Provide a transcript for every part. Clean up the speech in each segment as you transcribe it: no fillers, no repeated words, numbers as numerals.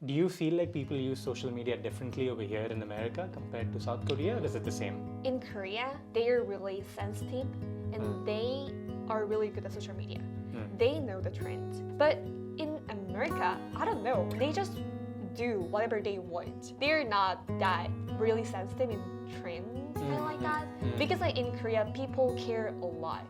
Do you feel like people use social media differently over here in America compared to South Korea, or is it the same? In Korea, they are really sensitive and they are really good at social media. They know the trends. But in America, I don't know. They just do whatever they want. They're not that really sensitive in trends, kind of like that. Because like in Korea, people care a lot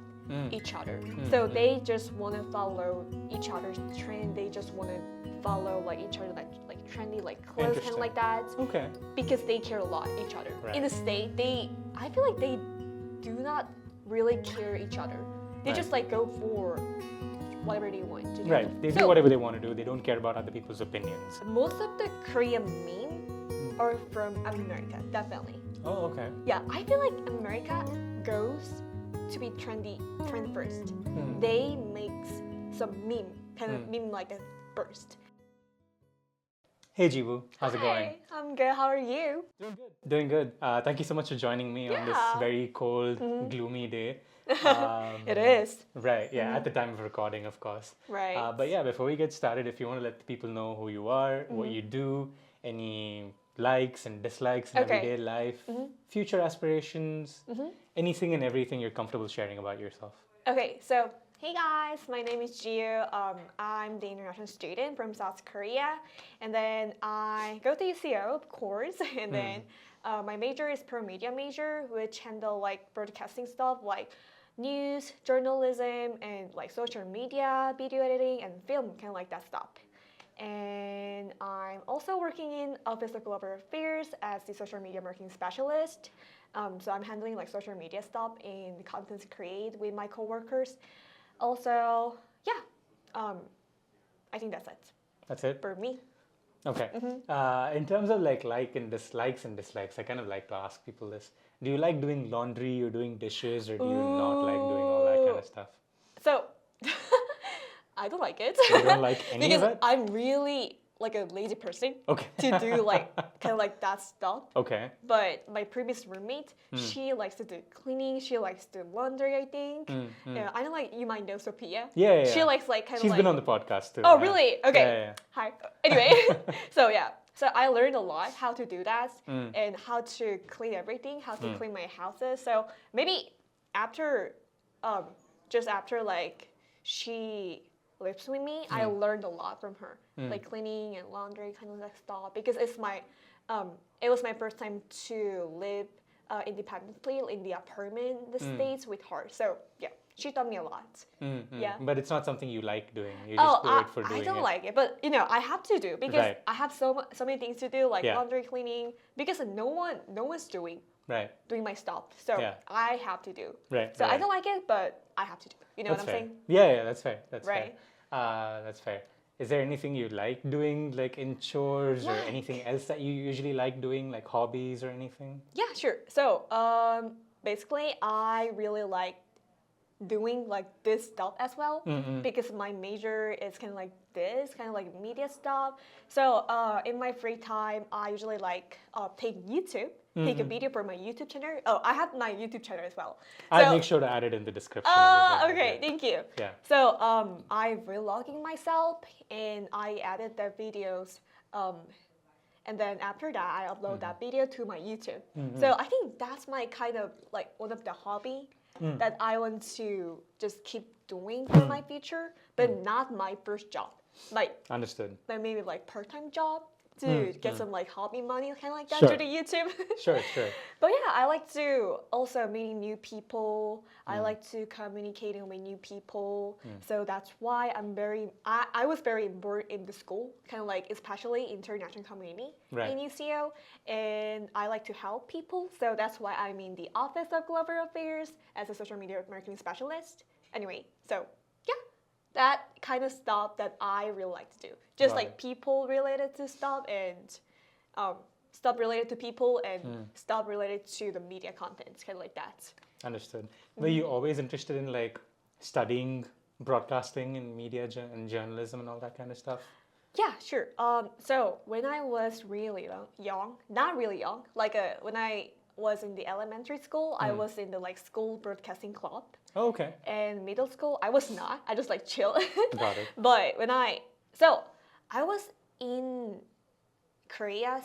each other. So they just want to follow each other's trend. They just want to follow like each other like trendy like clothes, kind of like that. Okay. Because they care a lot each other. Right. In the state, I feel like they do not really care each other. They just like go for whatever they want to do. Right. They do whatever they want to do. They don't care about other people's opinions. Most of the Korean memes are from America, definitely. Oh, okay. Yeah, I feel like America goes to be trend first. They make some kind of meme like that first. Hey Jiwoo, how's it going? Hi, I'm good. How are you? Doing good. Doing good. Thank you so much for joining me on this very cold, gloomy day. It is. Right, yeah, at the time of recording, of course. Right. But yeah, before we get started, if you want to let the people know who you are, what you do, any likes and dislikes in everyday life, future aspirations, anything and everything you're comfortable sharing about yourself. Okay, so hey guys, my name is Jiwoo. I'm the international student from South Korea, and then I go to UCO, of course, and then my major is pro media major, which handle like broadcasting stuff like news, journalism, and like social media, video editing, and film, kind of like that stuff. And I'm also working in Office of Global Affairs as the social media marketing specialist. So I'm handling like social media stuff and content create with my coworkers. Also, yeah, I think that's it. That's it? For me. Okay. In terms of like and dislikes, I kind of like to ask people this. Do you like doing laundry or doing dishes, or do you not like doing all that kind of stuff? So, I don't like it. You don't like any because of it? I'm really like a lazy person to do like kind of like that stuff. Okay. But my previous roommate, she likes to do cleaning. She likes to do laundry, I think. Yeah, I know like you might know Sophia. Yeah. She likes like kind of She's like. been on the podcast too. Oh, yeah. really? Okay. Yeah. Hi. Anyway, so yeah. So I learned a lot how to do that and how to clean everything, how to clean my houses. So maybe after, just after like she lives with me, I learned a lot from her, like cleaning and laundry, kind of like stuff. Because it was my first time to live independently in the apartment in the States with her. So yeah. She taught me a lot. Yeah. But it's not something you like doing. You just do it for doing it. I don't like it, but you know, I have to do because I have so many things to do, like laundry, cleaning, because no one's doing my stuff. So I have to do. Right. So I don't like it, but I have to do. You know what I'm saying? Yeah, that's fair. That's right. fair. That's fair. Is there anything you like doing, like in chores, or anything else that you usually like doing, like hobbies or anything? Yeah, sure. So basically, I really like doing like this stuff as well because my major is kind of like this, kind of like media stuff. So in my free time, I usually like take a video for my YouTube channel. Oh, I have my YouTube channel as well. I'll make sure to add it in the description. Okay, thank you. Yeah. So I'm vlogging myself and I added the videos. And then after that, I upload that video to my YouTube. So I think that's my kind of like one of the hobby that I want to just keep doing for my future, but not my first job. Like understood. Like maybe like part-time job to get some like hobby money, kind of like that through the YouTube. Sure. But yeah, I like to also meeting new people. I like to communicating with new people. So that's why I was very involved in the school, kind of like especially international community in UCO, and I like to help people. So that's why I'm in the Office of Global Affairs as a social media marketing specialist. Anyway, so yeah, that kind of stuff that I really like to do. Just like people related to stuff and stuff related to people and stuff related to the media content, kind of like that. Understood. Were you always interested in like studying broadcasting and media and journalism and all that kind of stuff? Yeah, sure. So when I was really young, not really young, like when I was in the elementary school, I was in the like school broadcasting club. Oh, okay. And middle school, I was not. I just like chill. Got it. But I was in Korea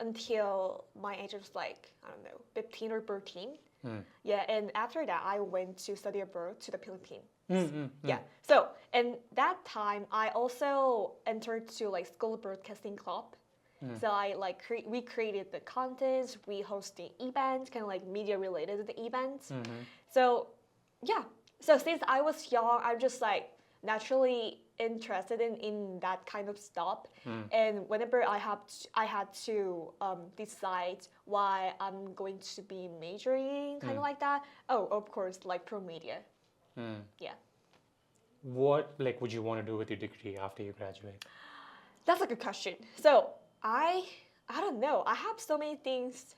until my age was like, I don't know, 15 or 13. Yeah, and after that, I went to study abroad to the Philippines. Yeah, so and that time, I also entered to like school broadcasting club. So I like we created the contents, we hosted events, kind of like media related to the events. So yeah, so since I was young, I'm just like naturally interested in that kind of stuff. And whenever I had to decide why I'm going to be majoring, kind of like that. Oh, of course, like pro media. Yeah. What like would you want to do with your degree after you graduate? That's a good question. So I don't know. I have so many things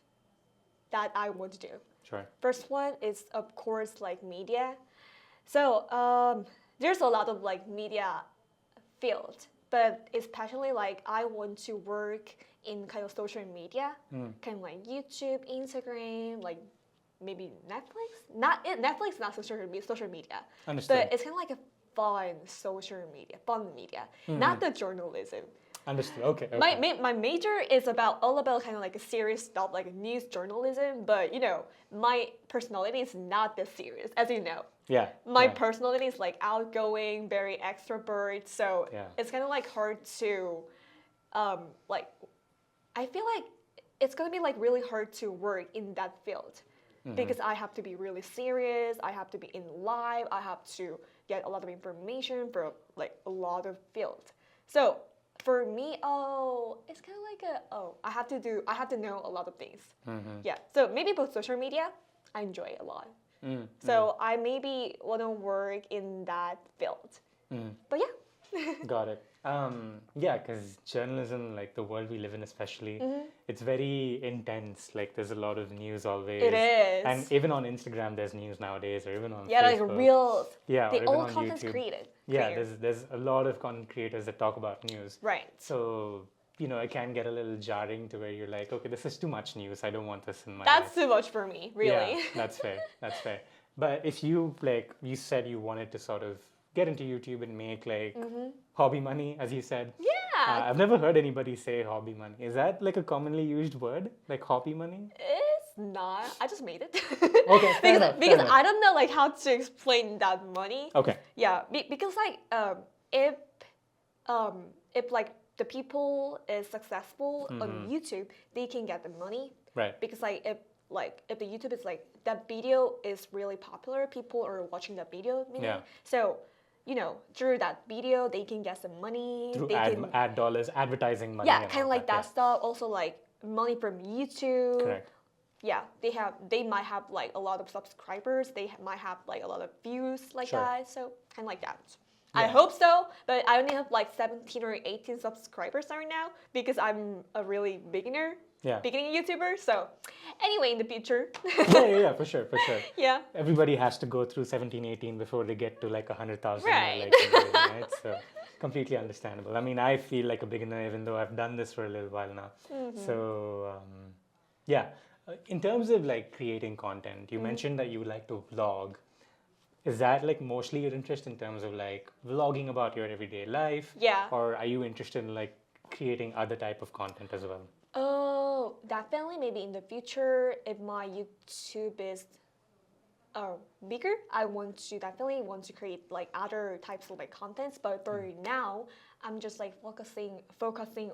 that I want to do. Sure. First one is of course like media. So there's a lot of like media field, but especially like I want to work in kind of social media, kind of like YouTube, Instagram, like maybe Netflix. Netflix, not social media. Understood. But it's kind of like a fun media, not the journalism. Understood. Okay. My major is all about kind of like a serious stuff, like news journalism. But you know, my personality is not this serious, as you know. Yeah. My personality is like outgoing, very extrovert. So it's kind of like hard to, like, I feel like it's gonna be like really hard to work in that field. Because I have to be really serious, I have to be in live, I have to get a lot of information for like a lot of field. So for me, it's kind of like I have to know a lot of things. Yeah, so maybe both social media, I enjoy a lot. So I maybe want to work in that field. But yeah. Got it. Yeah, because journalism, like the world we live in especially, it's very intense. Like there's a lot of news always. It is. And even on Instagram there's news nowadays, or even on Facebook. like reels. Yeah, the or even old on content's YouTube. created. Yeah, there's a lot of content creators that talk about news. Right. So, you know, it can get a little jarring to where you're like, okay, this is too much news. I don't want this in my That's life. too much for me, really. Yeah, that's fair. That's fair. But if you, like, you said you wanted to sort of get into YouTube and make, like, hobby money, as you said. Yeah. I've never heard anybody say hobby money. Is that, like, a commonly used word? Like, hobby money? It's not. I just made it. Okay, fair enough. Because I don't know, like, how to explain that money. Okay. Yeah, because, like, if like, the people is successful on YouTube, they can get the money. Right. Because, if the YouTube is like that video is really popular, people are watching that video. Yeah. So, you know, through that video, they can get some money. Through ad dollars, advertising money. Yeah, kind of like that stuff. Also, like money from YouTube. Correct. Yeah, they might have like a lot of subscribers. They might have like a lot of views like that. So kind of like that. Yeah. I hope so, but I only have like 17 or 18 subscribers right now because I'm a really beginning YouTuber. So anyway, in the future. yeah, for sure. Yeah. Everybody has to go through 17, 18 before they get to like 100,000. Right. Right? So completely understandable. I mean, I feel like a beginner even though I've done this for a little while now. So yeah, in terms of like creating content, you mentioned that you like to vlog. Is that like mostly your interest in terms of like vlogging about your everyday life? Yeah. Or are you interested in like creating other type of content as well? Oh, definitely. Maybe in the future, if my YouTube is bigger, I definitely want to create like other types of like contents. But for now, I'm just like focusing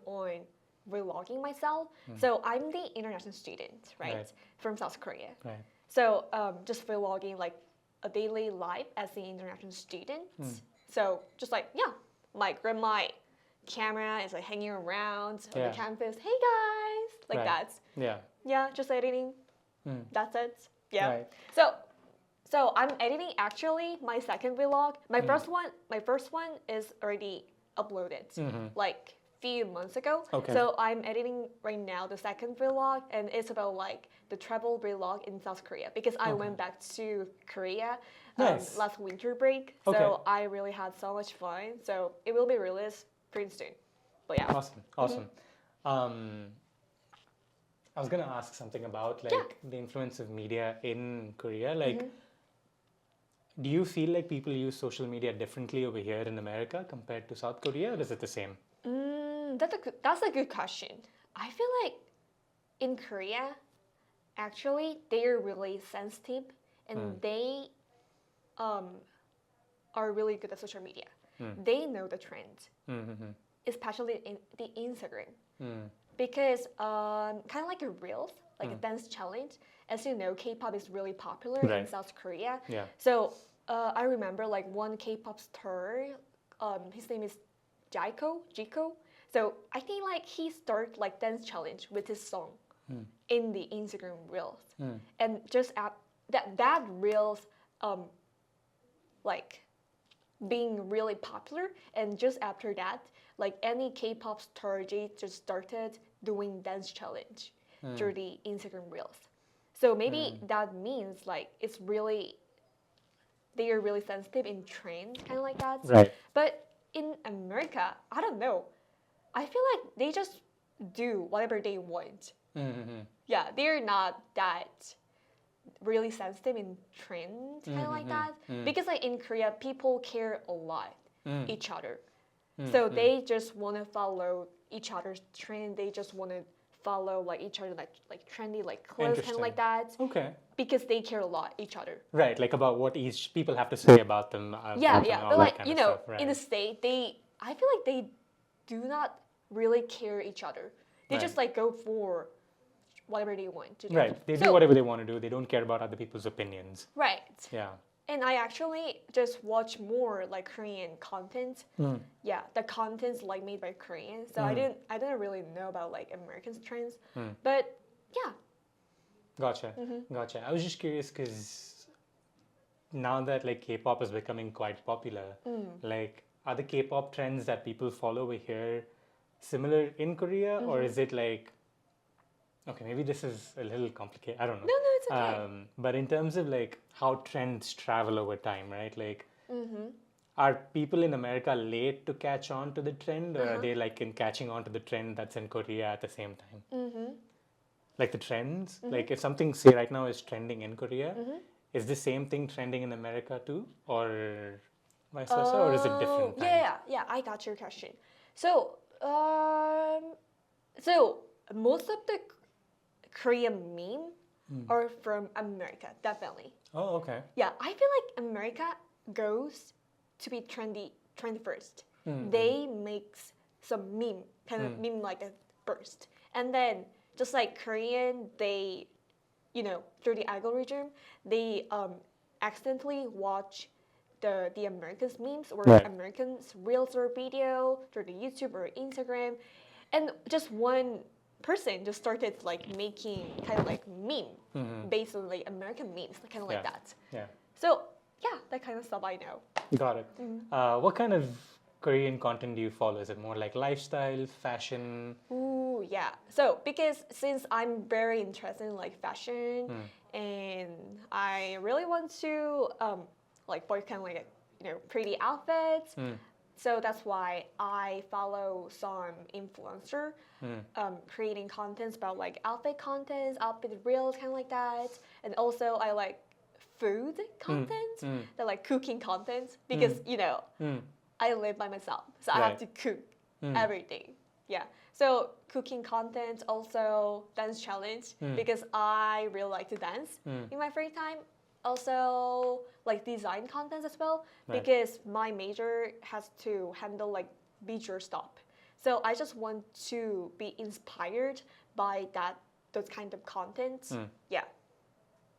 on vlogging myself. So I'm the international student, right? From South Korea. Right. So just vlogging like a daily life as an international student. So just like, my grandma camera is like hanging around on the campus. Hey guys, like that. Yeah. Yeah, just editing. That's it. Yeah. Right. So I'm editing actually my second vlog. My first one is already uploaded like few months ago. Okay. So I'm editing right now the second vlog, and it's about like the travel vlog in South Korea because I went back to Korea last winter break. So I really had so much fun. So it will be released pretty soon. But yeah. Awesome. I was gonna ask something about like the influence of media in Korea. Like, do you feel like people use social media differently over here in America compared to South Korea, or is it the same? That's a good question. I feel like in Korea, actually, they're really sensitive and they are really good at social media. They know the trends, especially in the Instagram. Because kind of like a Reels, like a dance challenge. As you know, K-pop is really popular in South Korea. Yeah. So I remember like one K-pop star, his name is Jiko. So I think like he started like dance challenge with his song in the Instagram Reels. And just that Reels like being really popular, and just after that, like any K-pop star, they just started doing dance challenge through the Instagram Reels. So maybe that means like they are really sensitive in trends, kind of like that. Right. But in America, I don't know. I feel like they just do whatever they want. Yeah, they're not that really sensitive in trends, kind of like that. Because like in Korea, people care a lot each other. So they just want to follow each other's trend. They just want to follow like each other like trendy like clothes, kind of like that. Okay. Because they care a lot each other. Right, like about what each people have to say about them. Yeah. But like you know, in the state, I feel like they do not really care each other. They just like go for whatever they want to do. Right, they do whatever they want to do. They don't care about other people's opinions. Right. Yeah. And I actually just watch more like Korean content. Yeah, the content's like made by Koreans. So I didn't really know about like American trends. But yeah. Gotcha. I was just curious because now that like K-pop is becoming quite popular, like are the K-pop trends that people follow over here similar in Korea, or is it like, okay, maybe this is a little complicated. I don't know. No, it's okay. But in terms of like how trends travel over time, right? Like, are people in America late to catch on to the trend, or are they like in catching on to the trend that's in Korea at the same time? Like the trends, like if something say right now is trending in Korea, is the same thing trending in America too, or vice versa, or is it different? Yeah. I got your question. So, most of the Korean meme are from America, definitely. Oh, okay. Yeah, I feel like America goes to be trendy first. They make some meme, kind of meme like that first. And then, just like Korean, they, through the algorithm, they accidentally watch the Americans memes or Americans reels or video through the YouTube or Instagram. And just one person just started like making kind of like meme based on like American memes, kind of like that. Yeah. So yeah, that kind of stuff I know. Got it. What kind of Korean content do you follow? Is it more like lifestyle, fashion? Ooh, yeah. So because since I'm very interested in like fashion and I really want to like buy kind of like pretty outfits. So that's why I follow some influencer creating contents about like outfit contents, outfit reels, kind of like that. And also I like food content, that like cooking content because I live by myself, so I have to cook every day. Yeah. So cooking content, also dance challenge because I really like to dance in my free time. Also like design content as well because my major has to handle like visual stuff. So I just want to be inspired by those kind of contents. Yeah.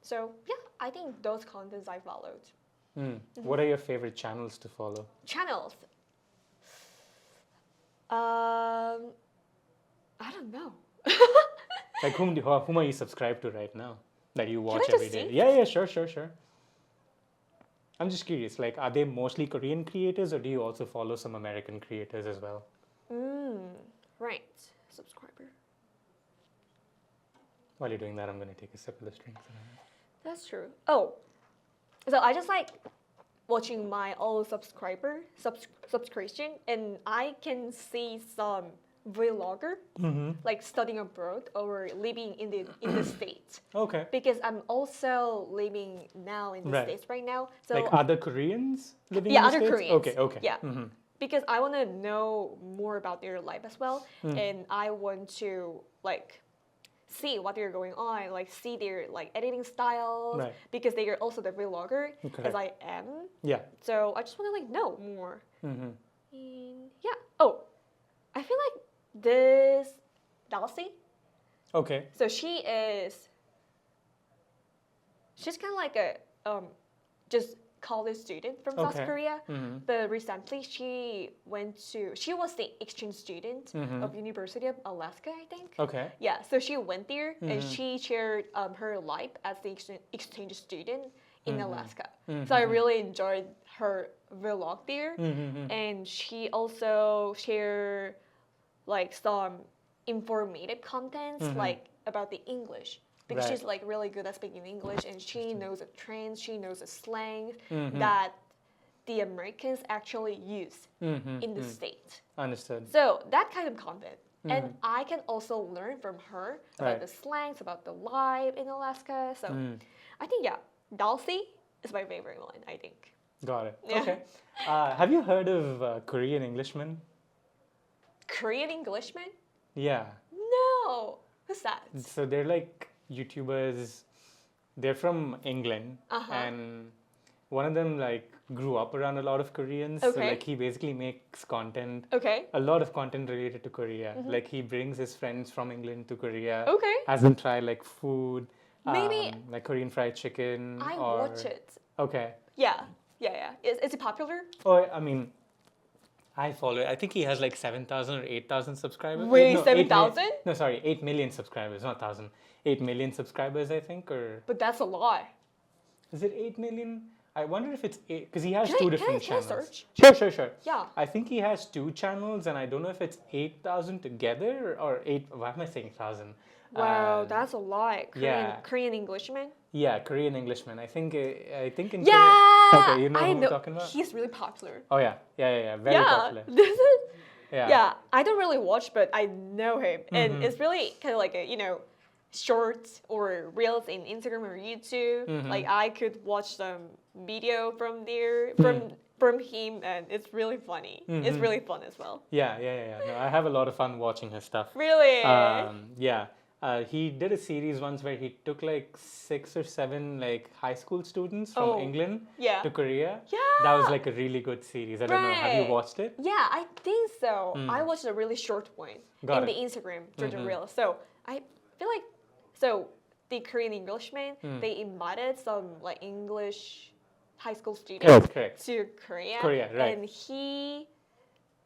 So yeah, I think those contents I followed. What are your favorite channels to follow? Channels. I don't know. Like whom are you subscribed to right now that you watch Can I every just day? see? Yeah, sure. I'm just curious, like are they mostly Korean creators or do you also follow some American creators as well? Right. Subscriber. While you're doing that, I'm going to take a sip of this drink. That's true. Oh, so I just like watching my old subscription, and I can see some vlogger like studying abroad or living in the States. Okay. Because I'm also living now in the States right now. So like other Koreans living in yeah, the other States? Koreans. Okay. Yeah. because I want to know more about their life as well, and I want to like see what they're going on, like see their like editing styles, because they are also the vlogger as I am. Yeah. So I just want to like know more. And yeah. Oh, I feel like this Dalsy. Okay. So she's kind of like a just college student from South Korea, but recently she was the exchange student of University of Alaska, I think. Okay. Yeah, so she went there and she shared her life as the exchange student in Alaska. So I really enjoyed her vlog there, and she also shared like some informative contents like about the English. Because she's like really good at speaking English, and she knows the trends, she knows the slang that the Americans actually use in the States. Understood. So that kind of content. And I can also learn from her about the slangs, about the life in Alaska. So I think, yeah, Dalsy is my favorite one, I think. Got it. Yeah. Okay. Have you heard of Korean Englishmen? Korean Englishmen? Yeah. No. Who's that? So they're like YouTubers. They're from England, and one of them like grew up around a lot of Koreans. So like he basically makes content. A lot of content related to Korea. Like he brings his friends from England to Korea. Has them try like food. Maybe like Korean fried chicken. I watch it. Okay. Yeah. Is it popular? Oh, I mean, I follow it. I think he has like 7,000 or 8,000 subscribers. Wait, 7,000? No, sorry, 8 million subscribers, not 1,000. 8 million subscribers, I think, or... But that's a lot. Is it 8 million? I wonder if it's 8, because he has two different channels. Can I search? Sure. Yeah. I think he has 2 channels, and I don't know if it's 8,000 together or 8, why am I saying 1,000? Wow, that's a lot. Korean Englishman? Yeah, Korean Englishman. I think in Korea. Okay, you know who I'm talking about? He's really popular. Oh yeah. Very popular. This is. Yeah, I don't really watch, but I know him, and it's really kind of like a shorts or reels in Instagram or YouTube. Like I could watch some video from there from him, and it's really funny. It's really fun as well. Yeah. No, I have a lot of fun watching his stuff. Really? Yeah. He did a series once where he took like 6 or 7 like high school students from England to Korea. Yeah. That was like a really good series. I don't know. Have you watched it? Yeah, I think so. I watched a really short one in the Instagram through the reel. So I feel like the Korean Englishmen, they invited some like English high school students to Korea. And he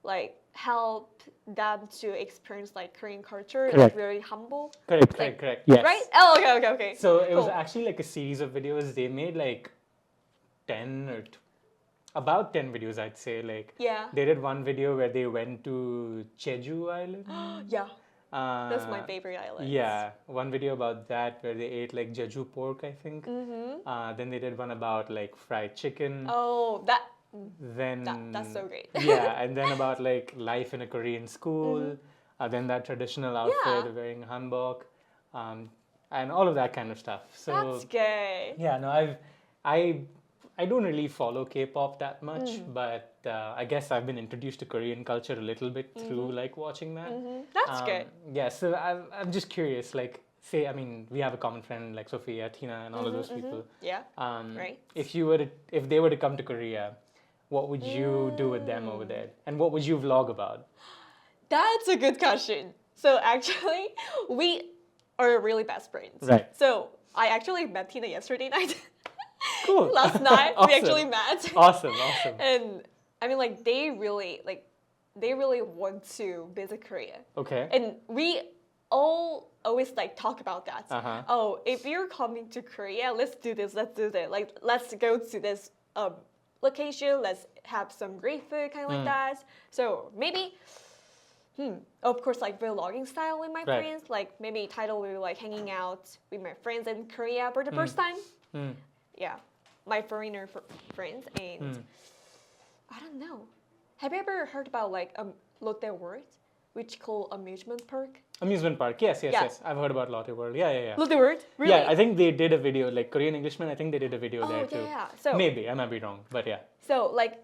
like helped them to experience like Korean culture, like very humble. Correct. Yes. Right? Oh, okay. So it was actually like a series of videos. They made like 10 or about 10 videos, I'd say. Like they did one video where they went to Jeju Island. Yeah. That's my favorite island. Yeah, one video about that where they ate like Jeju pork, I think. Then they did one about like fried chicken. Oh, that's so great. Yeah, and then about like life in a Korean school. Then that traditional outfit of wearing hanbok, and all of that kind of stuff. So that's good. Yeah, no, I don't really follow K-pop that much, but I guess I've been introduced to Korean culture a little bit through like watching that. That's good. Yeah, so I'm just curious, like, say, I mean, we have a common friend like Sophia, Tina, and all of those people. Yeah. Right. If they were to come to Korea, what would you do with them over there, and what would you vlog about? That's a good question. So actually, we are really best friends. Right. So I actually met Tina yesterday night. Cool. Last night Awesome. we actually met. Awesome. And I mean, like they really want to visit Korea. Okay. And we all always like talk about that. Oh, if you're coming to Korea, let's do this. Let's do that. Like let's go to this location. Let's have some great food, kind of like that. So maybe. Of course, like vlogging style with my friends. Like maybe title will be like hanging out with my friends in Korea for the first time. Yeah, my foreigner friends, and I don't know. Have you ever heard about like Lotte World, which called amusement park? Amusement park, yes. I've heard about Lotte World. Yeah. Lotte World, really? Yeah, I think they did a video, like Korean Englishman. I think they did a video there too. Yeah. So maybe I might be wrong, but yeah. So like,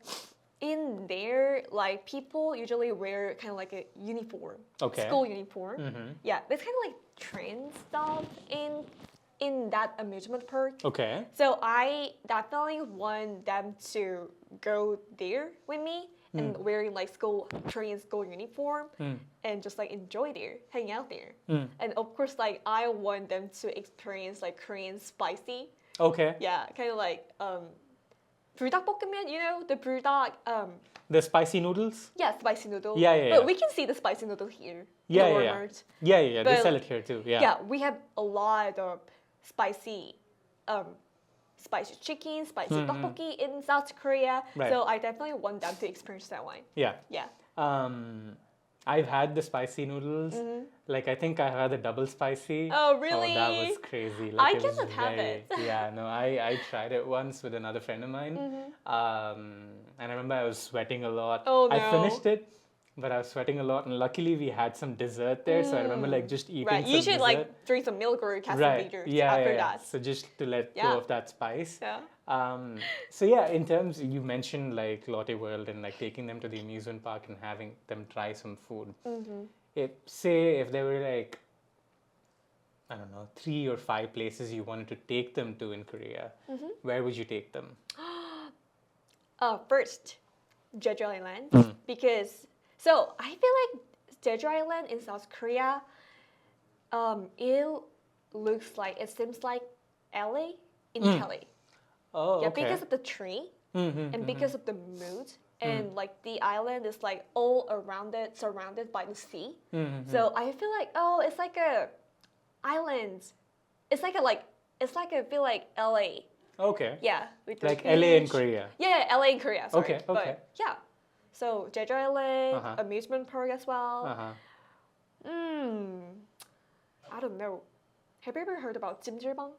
in there, like people usually wear kind of like a uniform, school uniform. Yeah, it's kind of like train stuff in that amusement park. Okay. So I definitely want them to go there with me and wearing like school uniform and just like enjoy there, hang out there. And of course, like I want them to experience like Korean spicy. Okay. Yeah, kind of like 불닭볶음면, you know, the 불닭. The spicy noodles? Yeah, spicy noodle. Yeah. But we can see the spicy noodle here. Yeah. They sell it here too. Yeah. Yeah, we have a lot of spicy chicken, spicy tteokbokki in South Korea. Right. So I definitely want them to experience that one. Yeah. Yeah. I've had the spicy noodles. Like I think I had the double spicy. Oh really? Oh, that was crazy. Like, I cannot have it. Yeah, no, I tried it once with another friend of mine. And I remember I was sweating a lot. Oh no. I finished it, but I was sweating a lot. And luckily we had some dessert there, so I remember like just eating some You should dessert. like drink some milk or castor after that. So just to let go of that spice. Yeah. So yeah, in terms, you mentioned like Lotte World and like taking them to the amusement park and having them try some food. If there were like, I don't know, 3 or 5 places you wanted to take them to in Korea, where would you take them? First, Jeju Island, because so I feel like Jeju Island in South Korea, it seems like LA in Cali. Oh, Yeah, okay. because of the tree and because of the mood. And like the island is like all around it, surrounded by the sea. So I feel like, it's like a island. It's like I feel like LA. Okay. Yeah. With Like the LA in beach. Korea. Yeah, LA in Korea. Sorry. Okay. But yeah. So Jeju Island, amusement park as well. I don't know. Have you ever heard about Jimjilbang?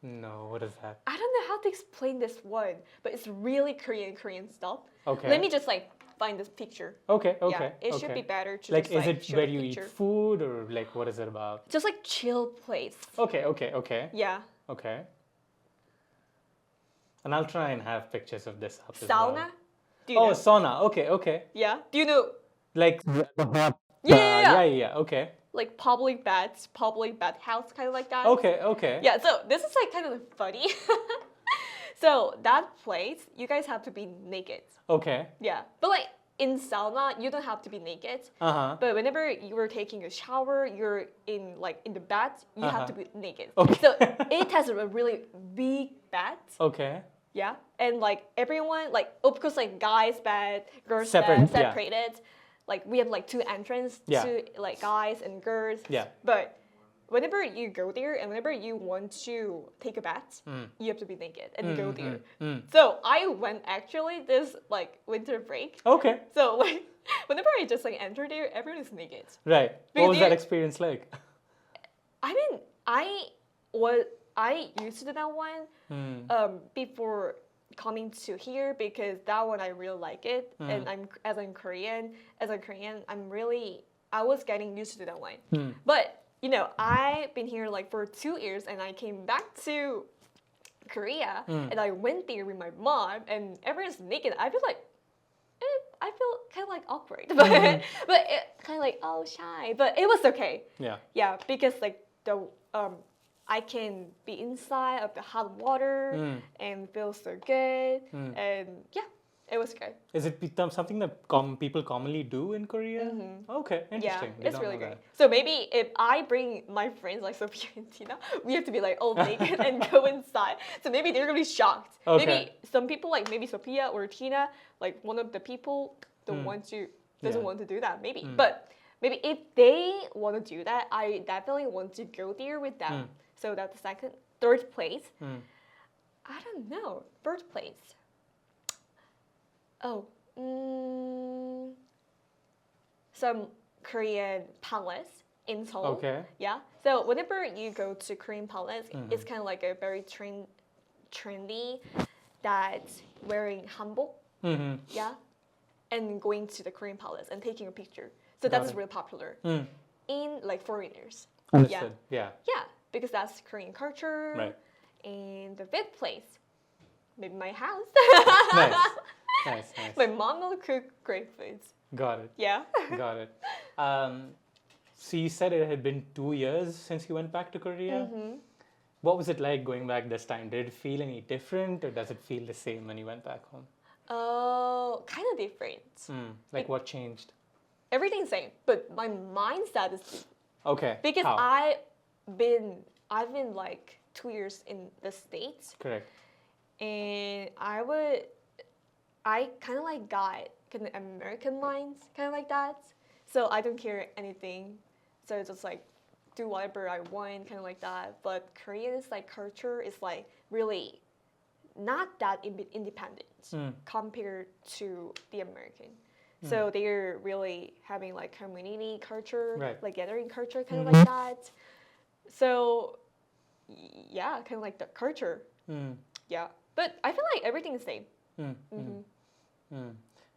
No, what is that? I don't know how to explain this one, but it's really Korean stuff. Okay. Let me just like find this picture. Okay. Yeah, it should be better to Like, just is like it show where the you picture. eat food or like what is it about? Just like chill place. Okay. Yeah. Okay. And I'll try and have pictures of this up as Sauna? well. Do you know? Sauna. Okay. Yeah. Do you know Like Yeah. Okay. like public bathhouse kind of like that? Okay. Yeah, so this is like kind of funny. So that place, you guys have to be naked. Okay. Yeah. But like in sauna, you don't have to be naked. But whenever you are taking a shower, you're in the bath, you have to be naked. Okay. So it has a really big bath. Okay. Yeah. And like everyone, like of course like guys bed, girls Separate, bed, yeah. separated. Like we have like 2 entrances to like guys and girls. Yeah. But whenever you go there and whenever you want to take a bath, you have to be naked and go there. So I went actually this like winter break. Okay. So like whenever I just like enter there, everyone is naked. Right. What was that experience like? I mean, I used to do that one before coming to here because that one I really like it, and as a Korean, I was getting used to that one. But you know, I've been here like for 2 years, and I came back to Korea, and I went there with my mom, and everyone's naked. I feel like. I feel kind of like awkward, but it kind of like shy, but it was okay. Yeah, because like I can be inside of the hot water and feel so good, and yeah, it was good. Is it something that people commonly do in Korea? Okay, interesting. Yeah, it's really great. So maybe if I bring my friends like Sophia and Tina, we have to be like all naked and go inside. So maybe they're gonna be shocked. Okay. Maybe some people like maybe Sophia or Tina, like one of the people doesn't want to do that. Maybe, but maybe if they want to do that, I definitely want to go there with them. So that's the third place. I don't know, third place. Some Korean palace in Seoul. Okay. Yeah. So whenever you go to Korean palace, it's kind of like a very trendy that's wearing hanbok. Yeah. And going to the Korean palace and taking a picture. So that's really popular in like foreigners. Understood. Yeah. Yeah, because that's Korean culture. Right. And the fifth place, maybe my house. Nice. Nice, nice. My mom will cook great foods. Got it. Yeah. Got it. So you said it had been 2 years since you went back to Korea. What was it like going back this time? Did it feel any different, or does it feel the same when you went back home? Oh, kind of different. Like what changed? Everything's same, but my mindset is different. Okay. Because How? I've been like 2 years in the States. Correct. And I kind of like got kind of American minds, kind of like that. So I don't care anything. So it's just like do whatever I want, kind of like that. But Korean's like culture is like really not that independent compared to the American. So they're really having like community culture, like gathering culture, kind of like that. So yeah, kind of like the culture. Yeah, but I feel like everything is the same.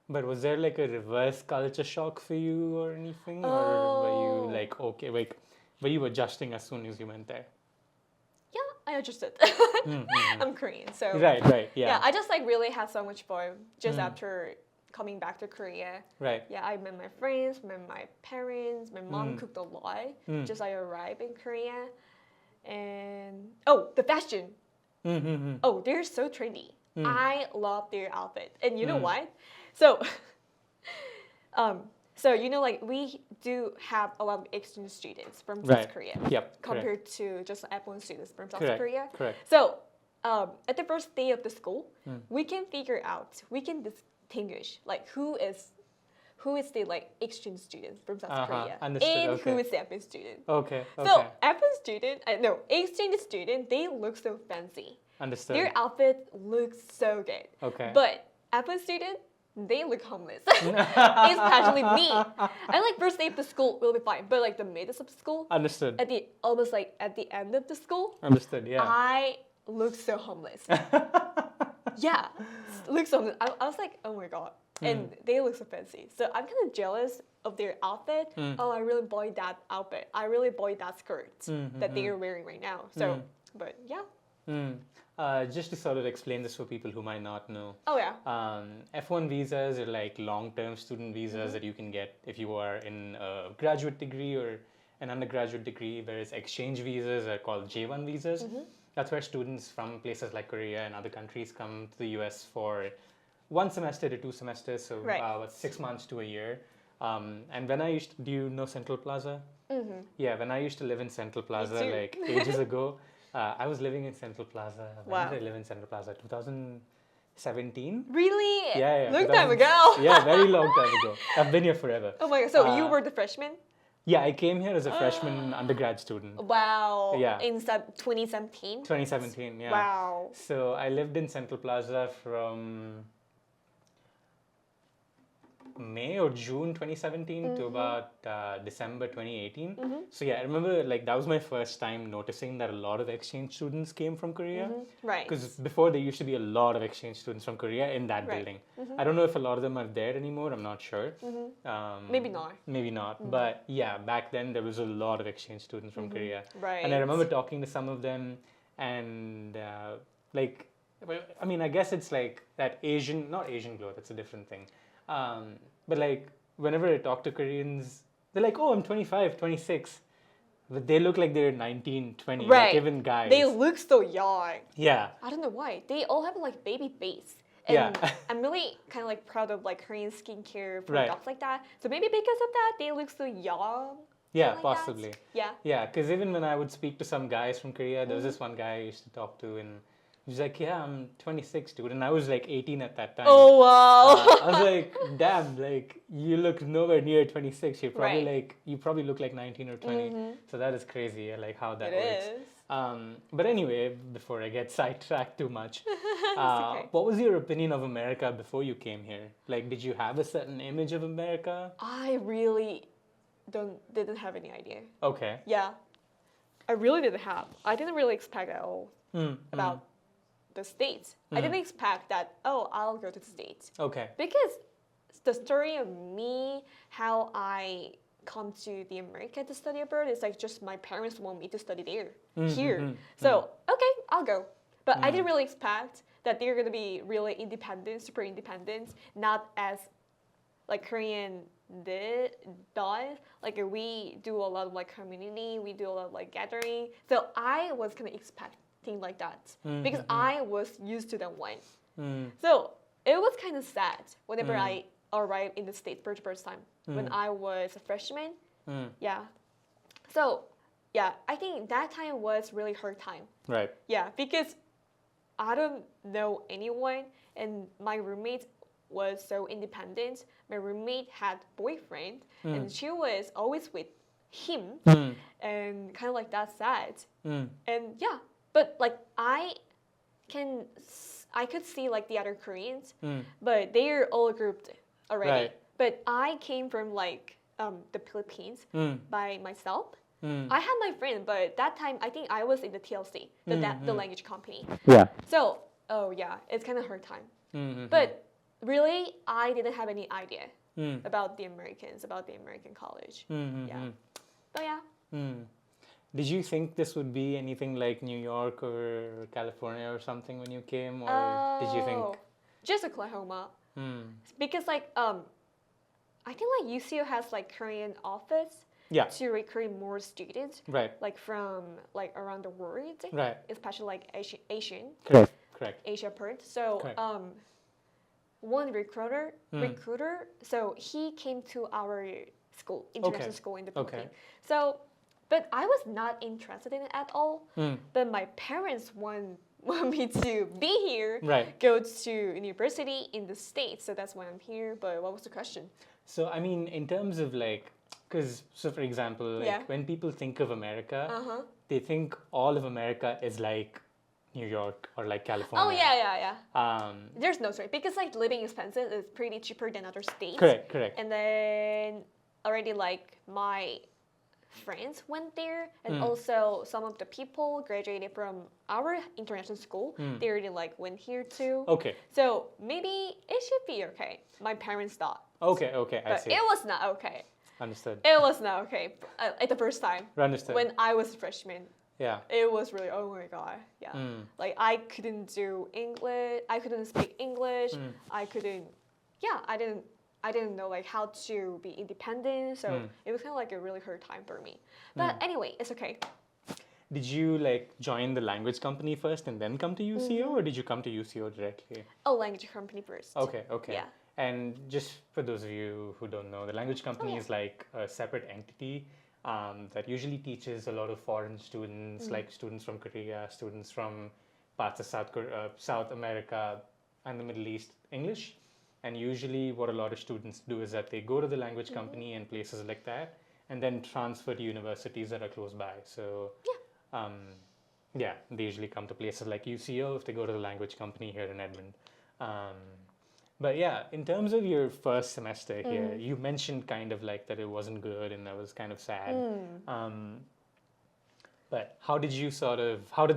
But was there like a reverse culture shock for you or anything? Or were you like, okay, like, were you adjusting as soon as you went there? Yeah, I adjusted. I'm Korean, so. Right, yeah. Yeah, I just like really had so much fun just after coming back to Korea. Right. Yeah, I met my friends, met my parents, my mom cooked a lot. Just I arrived in Korea. And, the fashion. Oh, they're so trendy. I love their outfit. And you know what? So, you know, like we do have a lot of exchange students from South Korea. Yep. Compared to just F1 students from South Korea. Correct. So, at the first day of the school, we can distinguish like who is the like exchange student from South Korea and who is the F1 student. Okay. So F1 student, exchange student, they look so fancy. Understood. Their outfit looks so good. Okay. But F1 student, they look homeless. Especially me. I like first day of the school will be fine, but like the middle of school. Understood. At the end of the school. Understood. Yeah. I look so homeless. Yeah, look so homeless. I was like, oh my god. And they look so fancy. So I'm kind of jealous of their outfit. Oh, I really bought that outfit. I really bought that skirt that they are wearing right now. So, but yeah. Just to sort of explain this for people who might not know. Oh yeah. F1 visas are like long-term student visas that you can get if you are in a graduate degree or an undergraduate degree, whereas exchange visas are called J1 visas. That's where students from places like Korea and other countries come to the US for 1 semester to 2 semesters, so 6 months to a year. And when do you know Central Plaza? Yeah, when I used to live in Central Plaza like ages ago, I was living in Central Plaza. When did I live in Central Plaza? 2017? Really? Yeah. Long time ago. Yeah, very long time ago. I've been here forever. Oh my god, so you were the freshman? Yeah, I came here as a freshman undergrad student. Wow. Yeah. In 2017? 2017, yeah. Wow. So I lived in Central Plaza from May or June 2017 to about December 2018. So yeah, I remember like that was my first time noticing that a lot of exchange students came from Korea. Right. Because before there used to be a lot of exchange students from Korea in that building. I don't know if a lot of them are there anymore. I'm not sure. Maybe not. Maybe not. But yeah, back then there was a lot of exchange students from Korea. Right. And I remember talking to some of them and like, I mean, I guess it's like that not Asian glow, that's a different thing. But like whenever I talk to Koreans, they're like, oh, I'm 25, 26. But they look like they're 19, 20, like even guys. They look so young. Yeah. I don't know why. They all have like baby face. And I'm really kind of like proud of like Korean skincare products like that. So maybe because of that, they look so young. Yeah, like possibly. That. Yeah. Yeah, because even when I would speak to some guys from Korea, there was this one guy I used to talk to and he was like, yeah, I'm 26, dude. And I was like 18 at that time. Oh, wow. I was like, damn, like, you look nowhere near 26. You probably look like 19 or 20. So that is crazy, like how that works. It is. But anyway, before I get sidetracked too much, okay. What was your opinion of America before you came here? Like, did you have a certain image of America? I really didn't have any idea. Okay. Yeah. I really didn't have. I didn't really expect at all about the States. I didn't expect that, I'll go to the States. Okay. Because the story of me, how I come to the America to study abroad, is like just my parents want me to study here. So, okay, I'll go. But I didn't really expect that they're gonna be really independent, super independent, not as like Korean does. Like we do a lot of like community, we do a lot of like gathering. So I was kind of expecting like that because I was used to that one. So it was kind of sad whenever I arrived in the States for the first time when I was a freshman. Yeah. So yeah, I think that time was really hard time. Right. Yeah, because I don't know anyone, and my roommate was so independent. My roommate had boyfriend, and she was always with him, and kind of like that sad. And yeah, but like I could see like the other Koreans, but they're all grouped already. Right. But I came from like the Philippines by myself. I had my friend, but that time I think I was in the TLC, the language company. Yeah. So, oh yeah, it's kind of hard time. But really, I didn't have any idea about the Americans, about the American college. Yeah. But yeah. Did you think this would be anything like New York or California or something when you came, or did you think just Oklahoma? Because like I think like UCO has like Korean office. Yeah. To recruit more students, right? Like from like around the world, right? Especially like Asian, correct, Asia part. So one recruiter, so he came to our school, international school in the Philippines. So, but I was not interested in it at all. But my parents want me to be here, go to university in the States. So that's why I'm here. But what was the question? So I mean, in terms of like. Because, so for example, like when people think of America, they think all of America is like New York or like California. Oh, yeah. There's no choice. Because like living expenses is pretty cheaper than other states. Correct. And then already like my friends went there. And also some of the people graduated from our international school. They already like went here too. Okay. So maybe it should be okay. My parents thought. Okay, I see. It was not okay. Understood. It was not okay at the first time. Understood. When I was a freshman. Yeah. It was really, oh my God. Yeah. Like I couldn't do English. I couldn't speak English. I didn't know like how to be independent. So it was kind of like a really hard time for me. But anyway, it's okay. Did you like join the language company first and then come to UCO, or did you come to UCO directly? Oh, language company first. Okay. Yeah. And just for those of you who don't know, the language company is like a separate entity that usually teaches a lot of foreign students, like students from Korea, students from parts of South America and the Middle East, English. And usually what a lot of students do is that they go to the language company and places like that, and then transfer to universities that are close by. So they usually come to places like UCO if they go to the language company here in Edmond. But yeah, in terms of your first semester here, you mentioned kind of like that it wasn't good and that was kind of sad. But how did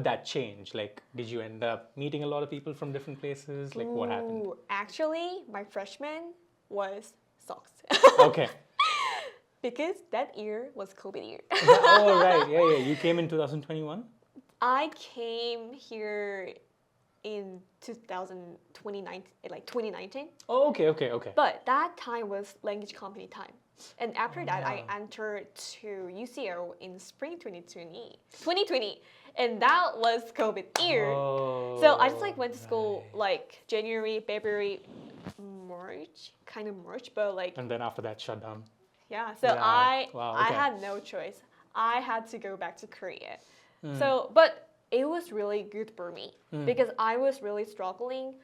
that change? Like, did you end up meeting a lot of people from different places? Like, what happened? Actually, my freshman was sucks. Okay. Because that year was COVID year. Oh, right. Yeah. You came in 2021? I came here in 2019. Oh, okay. But that time was language company time. And after that, I entered to UCO in spring 2020. And that was COVID year. Oh, so I just like went to school like January, February, March, kind of March, but like... And then after that, shut down. Yeah, so I had no choice. I had to go back to Korea. So, but it was really good for me because I was really struggling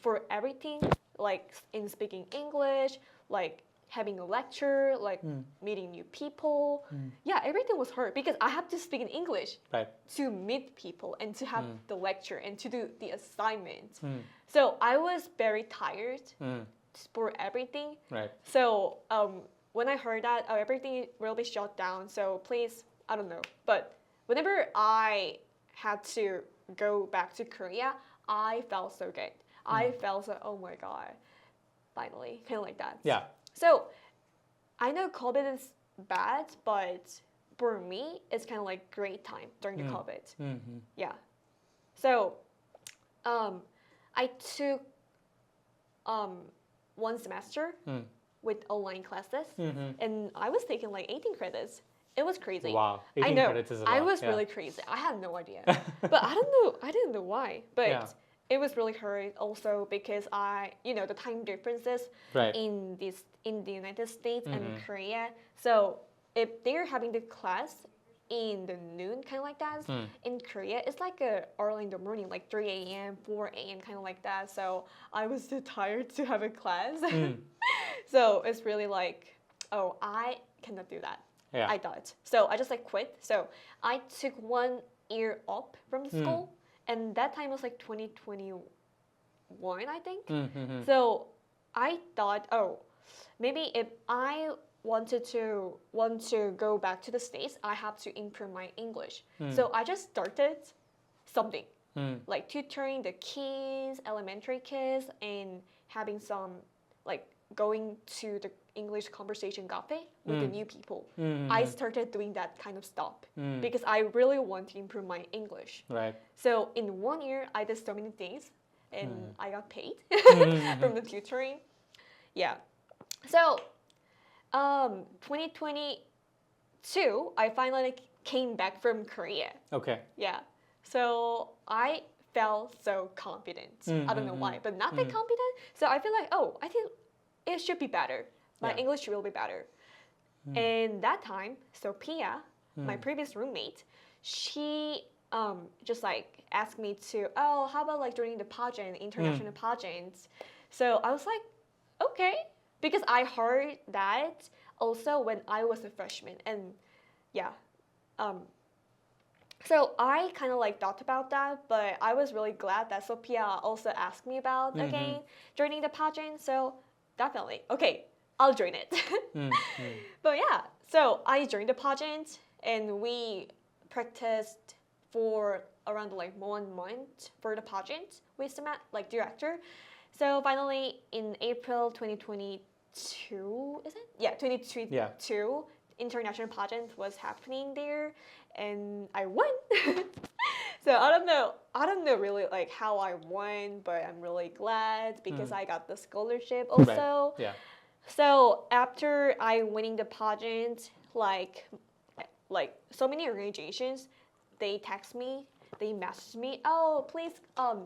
for everything, like in speaking English, like having a lecture, like meeting new people. Yeah, everything was hard because I had to speak in English to meet people and to have the lecture and to do the assignment. So I was very tired for everything. Right. So when I heard that everything will be shut down, so please, I don't know. But whenever I had to go back to Korea, I felt so good. I felt so, oh my God, finally, kind of like that. Yeah. So I know COVID is bad, but for me, it's kind of like great time during the COVID. Yeah. So I took one semester with online classes, and I was taking like 18 credits. It was crazy. Wow, 18 credits is a lot. I was really crazy. I had no idea, but I didn't know why. But it was really hard also because the time differences in the United States and Korea. So if they're having the class in the noon, kind of like that, in Korea, it's like early in the morning, like 3 a.m., 4 a.m., kind of like that. So I was too tired to have a class. So it's really like, oh, I cannot do that. Yeah. I thought. So I just like quit. So I took 1 year up from the school. And that time was like 2021, I think. So I thought, oh, maybe if I want to go back to the States, I have to improve my English. So I just started something, like tutoring the kids, elementary kids, and having some, like going to the English conversation cafe with the new people. I started doing that kind of stuff because I really want to improve my English. Right. So in 1 year, I did so many things, and I got paid from the tutoring. Yeah. So 2022, I finally came back from Korea. Okay. Yeah. So I felt so confident. I don't know why, but not that confident. So I feel like, oh, I think it should be better. My English will be better. And that time, so Pia, my previous roommate, she just like asked me to, oh, how about like during the pageant, international pageants? So I was like, okay, because I heard that also when I was a freshman, and yeah. So I kind of like thought about that, but I was really glad that Sophia also asked me about again joining the pageant. So definitely, okay, I'll join it. But yeah, so I joined the pageant, and we practiced for around like 1 month for the pageant with the like director. So finally, in April 2022, is it? Yeah, 2022, international pageant was happening there, and I won. So I don't know really like how I won, but I'm really glad because I got the scholarship also. Right. Yeah. So after I winning the pageant, like so many organizations, they text me, they message me, oh, please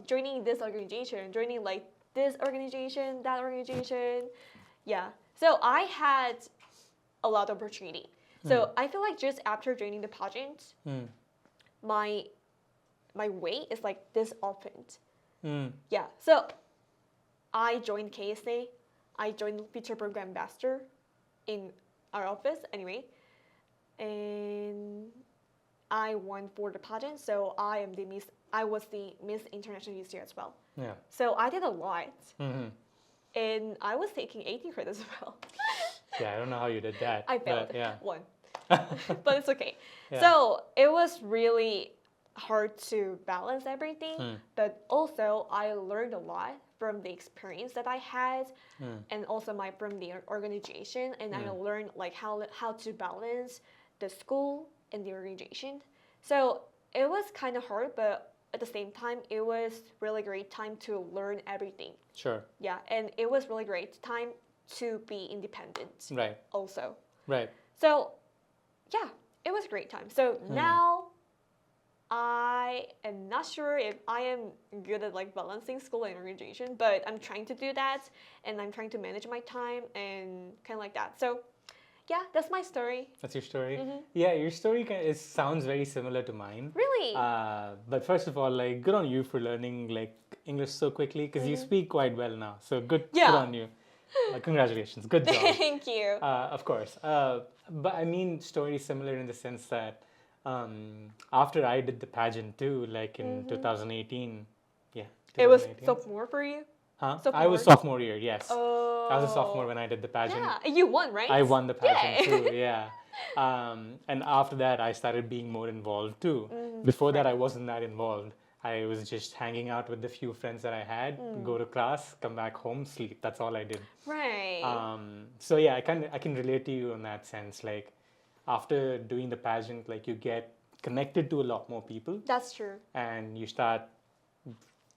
joining this organization, joining like this organization, that organization. Yeah. So I had a lot of opportunity. So I feel like just after joining the pageant, my way is like this opened. Yeah. So I joined KSA. I joined Future Program Ambassador in our office anyway. And I won for the pageant, so I was the Miss International this year as well. Yeah. So I did a lot. And I was taking 18 credits as well. Yeah, I don't know how you did that. I failed one. But it's okay. Yeah. So it was really hard to balance everything, but also I learned a lot from the experience that I had, and also from the organization, and I learned like how to balance the school and the organization. So it was kind of hard, but at the same time, it was really great time to learn everything. Sure. Yeah, and it was really great time to be independent. Right. Also. Right. So, yeah, it was a great time. So now, I am not sure if I am good at like balancing school and organization, but I'm trying to do that, and I'm trying to manage my time and kind of like that. So, yeah, that's my story. That's your story? Yeah, your story sounds very similar to mine. Really? But first of all, like, good on you for learning like English so quickly, because you speak quite well now. So good on you. Congratulations. Good job. Thank you. Of course. But I mean, story similar in the sense that after I did the pageant too, like in 2018. Yeah. 2018. It was sophomore for you? Huh? Sophomore? I was sophomore year, yes. Oh. I was a sophomore when I did the pageant. Yeah, you won, right? I won the pageant too, yeah. And after that, I started being more involved too. Before that, I wasn't that involved. I was just hanging out with the few friends that I had, go to class, come back home, sleep. That's all I did. Right. So yeah, I can relate to you in that sense. Like, after doing the pageant, like you get connected to a lot more people. That's true. And you start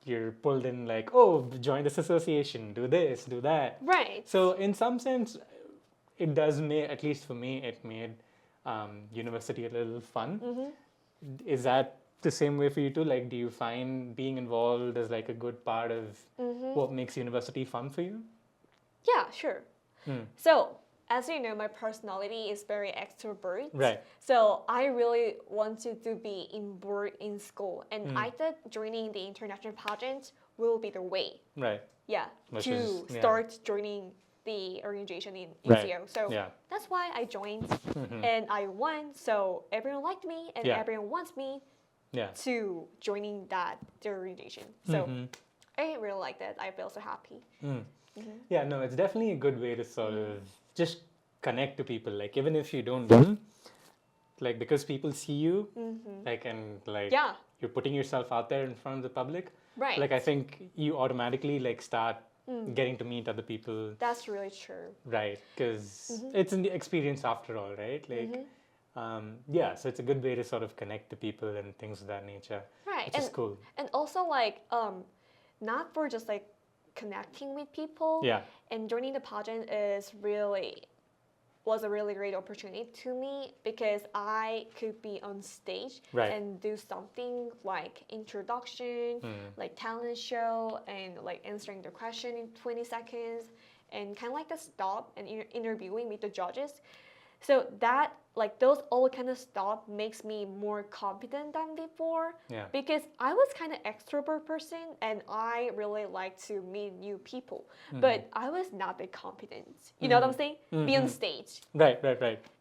you're pulled in like, oh, join this association, do this, do that. Right. So in some sense, it does make, at least for me, it made university a little fun. Is that the same way for you too? Like, do you find being involved as like a good part of what makes university fun for you? Yeah, sure. So, as you know, my personality is very extrovert. Right. So I really wanted to be involved in school, and I thought joining the international pageant will be the way. Right. Yeah. Which to is, start joining the organization in Right. UCO. So Yeah. that's why I joined, and I won. So everyone liked me, and everyone wants me to joining the organization. So I really like that. I feel so happy. Yeah, no, it's definitely a good way to sort of just connect to people. Like, even if you don't win, like, because people see you, like, and like, you're putting yourself out there in front of the public. Right. Like, I think you automatically like start getting to meet other people. That's really true. Right, because it's an experience after all, right? Like, yeah, so it's a good way to sort of connect to people and things of that nature. Right. Which is cool. And also, like, not for just like connecting with people. Yeah. And joining the pageant was a really great opportunity to me because I could be on stage and do something like introduction, like talent show, and like answering the question in 20 seconds, and kind of like the stop and interviewing with the judges. So that, like, those all kind of stuff makes me more confident than before. Yeah. Because I was kind of extrovert person and I really like to meet new people. But I was not that confident. You know what I'm saying? Be on stage. Right.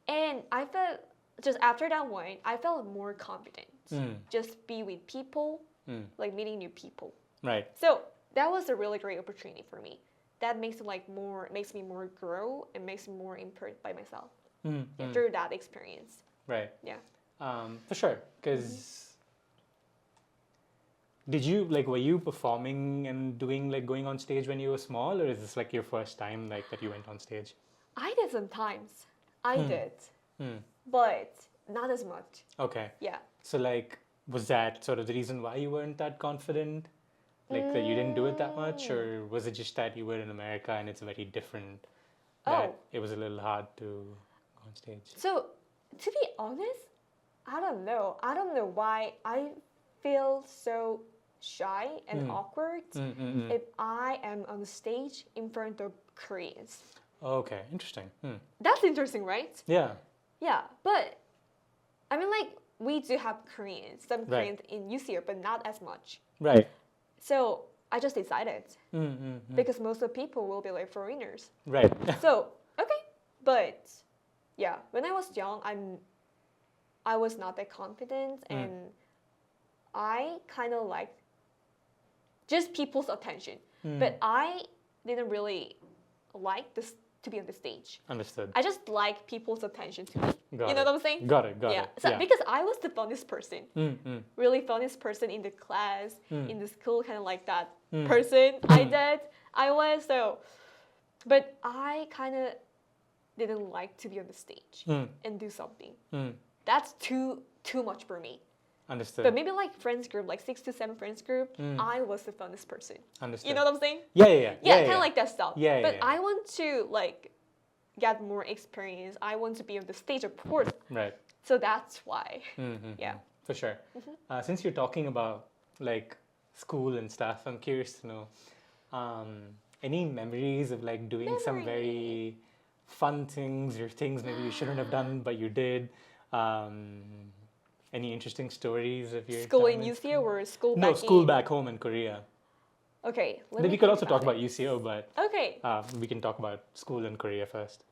And I felt, just after that one, I felt more confident. Just be with people, like meeting new people. Right. So that was a really great opportunity for me. That makes me more grow and makes me more impressed by myself. Through that experience. Right. Yeah. For sure. Because did you, like, were you performing and doing, like, going on stage when you were small, or is this like your first time, like, that you went on stage? I did sometimes. I did. But not as much. Okay. Yeah. So, like, was that sort of the reason why you weren't that confident? Like, that you didn't do it that much? Or was it just that you were in America and it's very different? That it was a little hard to on stage. So, to be honest, I don't know. I don't know why I feel so shy and awkward if I am on stage in front of Koreans. Okay, interesting. That's interesting, right? Yeah. Yeah, but I mean, like, we do have Koreans, some Koreans in UCO, but not as much. Right. So I just decided because most of the people will be like foreigners. Right. So okay, but yeah, when I was young, I was not that confident, and I kind of liked just people's attention, but I didn't really like this to be on the stage. Understood. I just like people's attention to me. Got you know it. what I'm saying? Got it. Yeah. So because I was the funniest person, really funniest person in the class, in the school, kind of like that person. I was so, but I kind of didn't like to be on the stage and do something. That's too much for me. Understood. But maybe like friends group, like 6 to 7 friends group, I was the funnest person. Understood. You know what I'm saying? Yeah, kind of like that stuff. Yeah. I want to like get more experience. I want to be on the stage, of course. Right. So that's why. Yeah. For sure. Since you're talking about like school and stuff, I'm curious to know any memories of like doing some very fun things or things maybe you shouldn't have done but you did. Any interesting stories of your school time in UCO or school back No, school back home in Korea. Okay. We could also talk about UCO, but okay. We can talk about school in Korea first.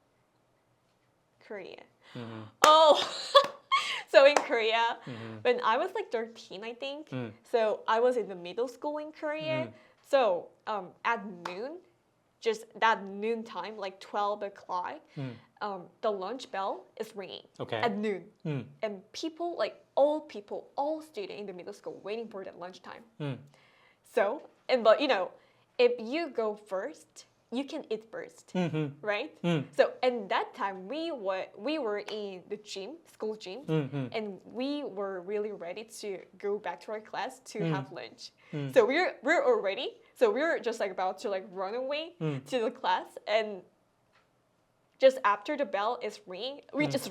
Korea. Oh, so in Korea, when I was like 13, I think, so I was in the middle school in Korea. So at noon, just that noon time, like 12 o'clock, the lunch bell is ringing at noon. And people, like all students in the middle school waiting for that lunchtime. So, but you know, if you go first, you can eat first, right? So and that time we were in the gym, school gym, and we were really ready to go back to our class to have lunch. So we're all ready. So we're just like about to like run away to the class, and just after the bell is ringing, we just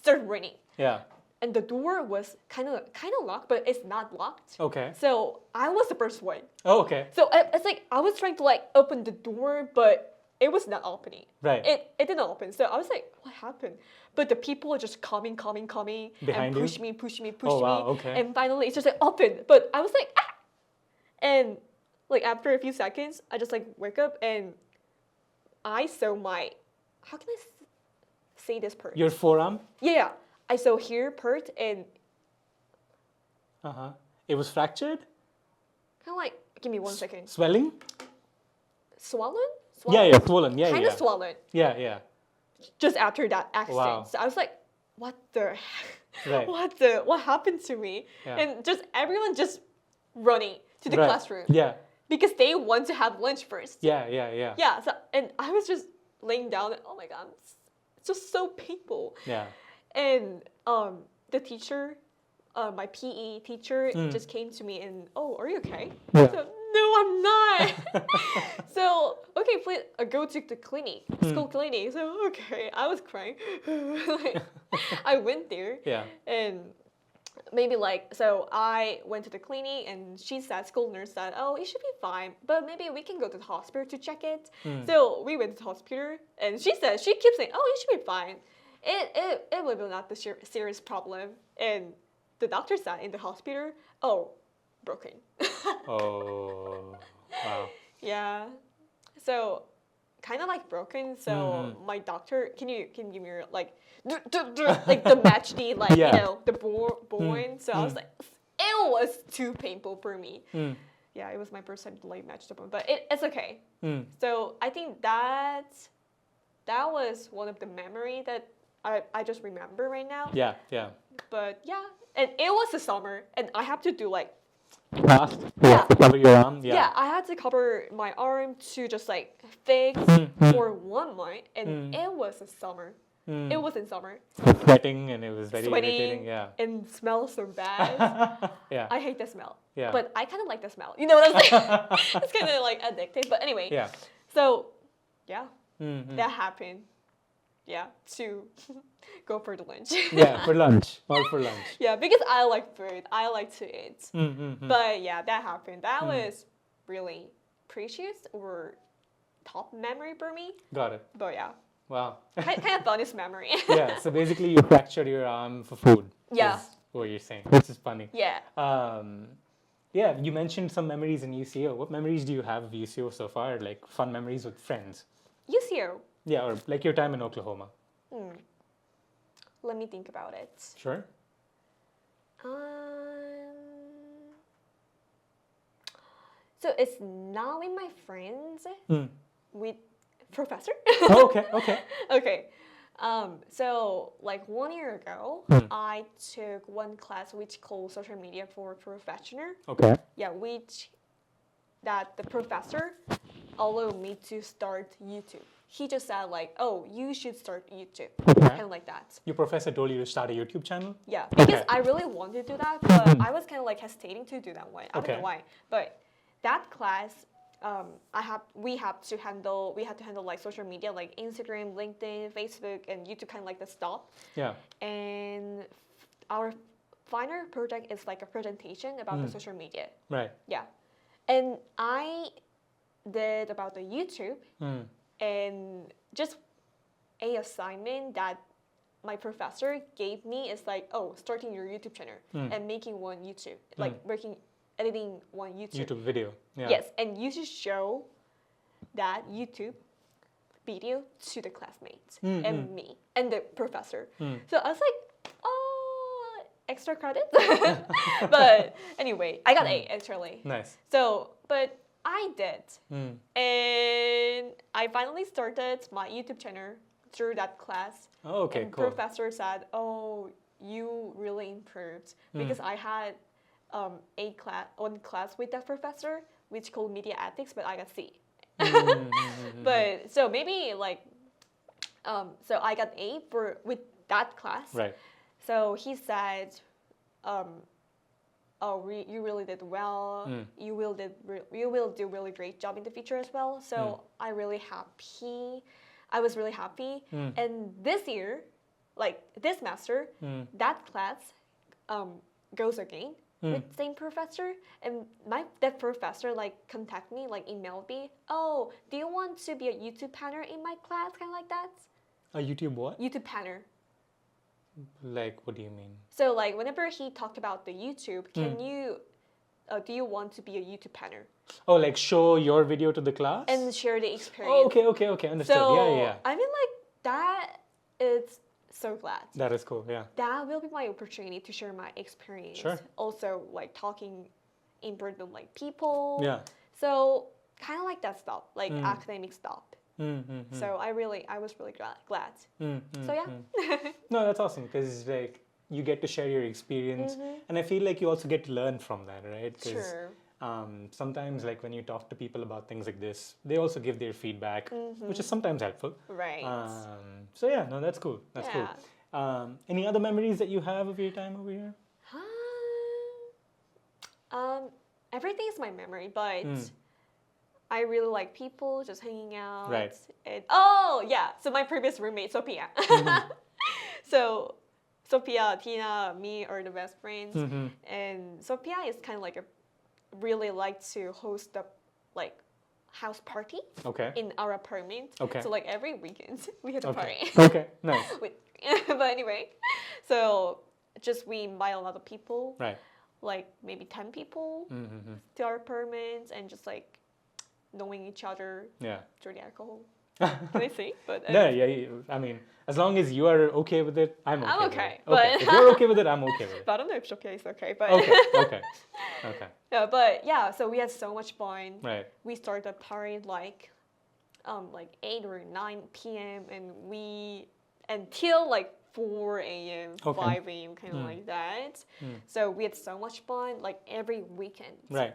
start running. Yeah. And the door was kind of locked, but it's not locked. Okay. So I was the first one. Oh, okay. So it's like I was trying to like open the door, but it was not opening. Right. It didn't open. So I was like, what happened? But the people are just coming, behind and push me. Oh, wow, okay. And finally, it's just like open. But I was like, ah! And like after a few seconds, I just like wake up and I saw my, how can I say this part? Your forearm? Yeah. I saw here part and it was fractured? kind of like, give me 1 second. Swelling? Swollen? Yeah, swollen. Yeah, kind of swollen. Yeah. Just after that accident. Wow. So I was like, what the heck? Right. What happened to me? Yeah. And just everyone just running to the classroom. Yeah. Because they want to have lunch first. Yeah. Yeah. So and I was just laying down and oh my god, it's just so painful. Yeah. And the teacher, my PE teacher, just came to me and, oh, are you okay? Yeah. So, no, I'm not. So, okay, please go to the clinic, school clinic. So, okay, I was crying. Like, I went there. Yeah. And maybe like, so I went to the clinic and school nurse said, oh, it should be fine, but maybe we can go to the hospital to check it. So we went to the hospital and she keeps saying, oh, it should be fine. It will be not the serious problem. And the doctor said in the hospital, oh, broken. Oh, wow. Yeah. So kind of like broken. So my doctor, can you give me your, like the match the like Yeah. you know the bone. So I was like, it was too painful for me. Yeah, it was my first time to like match the bone, but it's okay. So I think that was one of the memory that I just remember right now. Yeah. But yeah, and it was the summer, and I have to do like Fast? Yeah. To cover your arm? Yeah, I had to cover my arm to just like fix for 1 month, and it was the summer. It was in summer. Sweating and it was very Sweating, irritating. Yeah. and smells so bad. Yeah. I hate the smell. Yeah. But I kind of like the smell. You know what I'm saying? It's kind of like addictive. But anyway. Yeah. So, yeah, that happened. Yeah, to go for the lunch. Yeah, for lunch. All for lunch. Yeah, because I like food. I like to eat. But yeah, that happened. That was really precious or top memory for me. Got it. But yeah. Wow. kind of bonus memory. Yeah, so basically you fractured your arm for food. Yeah. Is what you're saying. This is funny. Yeah. Yeah, you mentioned some memories in UCO. What memories do you have of UCO so far? Like fun memories with friends? UCO. Yeah, or like your time in Oklahoma. Let me think about it. Sure. So it's not with my friends, with professor. Oh, okay. Okay. So like 1 year ago, I took one class which called social media for professional. Okay. Yeah, which that the professor allowed me to start YouTube. He just said like, oh, you should start YouTube, kind of like that. Your professor told you to start a YouTube channel? Yeah, because I really wanted to do that, but I was kind of like hesitating to do that one. I don't know why, but that class, we had to handle like social media like Instagram, LinkedIn, Facebook, and YouTube, kind of like the stuff. Yeah. And our final project is like a presentation about the social media. Right. Yeah, and I did about the YouTube, and just a assignment that my professor gave me is like, oh, starting your YouTube channel and making one YouTube, like editing one YouTube video. Yeah. Yes, and you should show that YouTube video to the classmates and me and the professor. So I was like, oh, extra credit. But anyway, I got A actually. Nice. So, but I did. And I finally started my YouTube channel through that class. Oh, okay, and cool. Professor said, oh, you really improved. Because I had one class with that professor, which called media ethics, but I got C. But so maybe like, so I got A with that class. Right. So he said, oh, you really did well. You will do really great job in the future as well. So I was really happy. And this year, like this semester, that class goes again with same professor, and that professor like contact me, like emailed me, oh, do you want to be a YouTube panel in my class, kind of like that. A YouTube what? YouTube panel. Like, what do you mean? So like whenever he talked about the YouTube, can you do you want to be a YouTube panel? Oh, like show your video to the class and share the experience. Oh, okay, understood. So, yeah. I mean, like that is so glad. That is cool. Yeah. That will be my opportunity to share my experience. Sure. Also, like talking in front of like people. Yeah. So kind of like that stuff, like academic stuff. So I was really glad. So yeah. No, that's awesome because like you get to share your experience, and I feel like you also get to learn from that, right? Sure. Sometimes like when you talk to people about things like this, they also give their feedback, which is sometimes helpful. Right. So yeah, no, that's cool. That's cool. Any other memories that you have of your time over here? Everything is my memory, but I really like people just hanging out. Right. And, oh yeah, so my previous roommate Sophia. So Sophia, Tina, me are the best friends, and Sophia is kind of like really like to host the like house party in our apartment. So like every weekend we had a party. Okay, nice. But anyway, so just we invite a lot of people. Right. Like maybe 10 people to our apartments, and just like knowing each other through the alcohol. Can I say? But yeah. I mean, as long as you are okay with it, I'm okay. I'm okay. With it. Okay. If you're okay with it, I'm okay with it. But I don't know if Shopee is okay. But okay. Yeah, but yeah. So we had so much fun. Right. We started the party like 8 or 9 p.m. and until like 4 a.m., 5 a.m., kind of like that. So we had so much fun, like every weekend. Right.